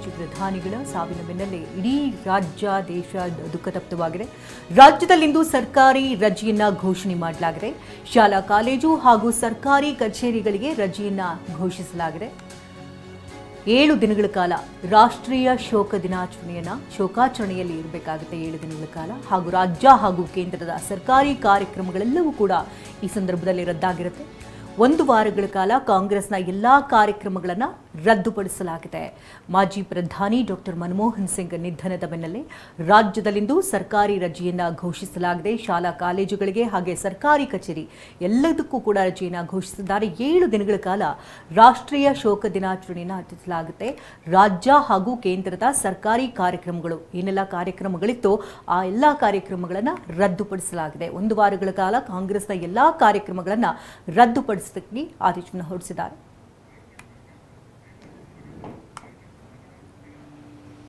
ಮಾಜಿ ಪ್ರಧಾನಿಗಳ ಸಾವಿನ ಬೆನ್ನಲ್ಲೇ ಇಡೀ ರಾಜ್ಯ ದೇಶ ದುಃಖತಪ್ತವಾಗಿದೆ. ರಾಜ್ಯದಲ್ಲಿಂದು ಸರ್ಕಾರಿ ರಜೆಯನ್ನ ಘೋಷಣೆ ಮಾಡಲಾಗಿದೆ. ಶಾಲಾ ಕಾಲೇಜು ಹಾಗೂ ಸರ್ಕಾರಿ ಕಚೇರಿಗಳಿಗೆ ರಜೆಯನ್ನ ಘೋಷಿಸಲಾಗಿದೆ. 7 ದಿನಗಳ ಕಾಲ ರಾಷ್ಟ್ರೀಯ ಶೋಕ ಶೋಕಾಚರಣೆಯಲ್ಲಿ ಇರಬೇಕಾಗುತ್ತೆ. 7 ದಿನಗಳ ಕಾಲ ಹಾಗೂ ರಾಜ್ಯ ಹಾಗೂ ಕೇಂದ್ರದ ಸರ್ಕಾರಿ ಕಾರ್ಯಕ್ರಮಗಳೆಲ್ಲವೂ ಕೂಡ ಈ ಸಂದರ್ಭದಲ್ಲಿ ರದ್ದಾಗಿರುತ್ತೆ. 1 ವಾರಗಳ ಕಾಲ ಕಾಂಗ್ರೆಸ್ನ ಎಲ್ಲಾ ಕಾರ್ಯಕ್ರಮಗಳನ್ನು ರದ್ದುಪಡಿಸಲಾಗಿದೆ. ಮಾಜಿ ಪ್ರಧಾನಿ ಡಾಕ್ಟರ್ ಮನಮೋಹನ್ ಸಿಂಗ್ ನಿಧನದ ಬೆನ್ನಲ್ಲೇ ರಾಜ್ಯದಲ್ಲಿಂದು ಸರ್ಕಾರಿ ರಜೆಯನ್ನ ಘೋಷಿಸಲಾಗಿದೆ. ಶಾಲಾ ಕಾಲೇಜುಗಳಿಗೆ ಹಾಗೆ ಸರ್ಕಾರಿ ಕಚೇರಿ ಎಲ್ಲದಕ್ಕೂ ಕೂಡ ರಜೆಯನ್ನ ಘೋಷಿಸಿದ್ದಾರೆ. 7 ದಿನಗಳ ಕಾಲ ರಾಷ್ಟ್ರೀಯ ಶೋಕ ದಿನಾಚರಣೆಯನ್ನು ಆಚರಿಸಲಾಗುತ್ತೆ. ರಾಜ್ಯ ಹಾಗೂ ಕೇಂದ್ರದ ಸರ್ಕಾರಿ ಕಾರ್ಯಕ್ರಮಗಳು ಏನೆಲ್ಲ ಕಾರ್ಯಕ್ರಮಗಳಿತ್ತೋ ಆ ಎಲ್ಲ ಕಾರ್ಯಕ್ರಮಗಳನ್ನು ರದ್ದುಪಡಿಸಲಾಗಿದೆ. 1 ವಾರಗಳ ಕಾಲ ಕಾಂಗ್ರೆಸ್ನ ಎಲ್ಲಾ ಕಾರ್ಯಕ್ರಮಗಳನ್ನು ರದ್ದುಪಡಿಸಲಿಕ್ಕೆ ಆದೇಶವನ್ನು ಹೊರಡಿಸಿದ್ದಾರೆ.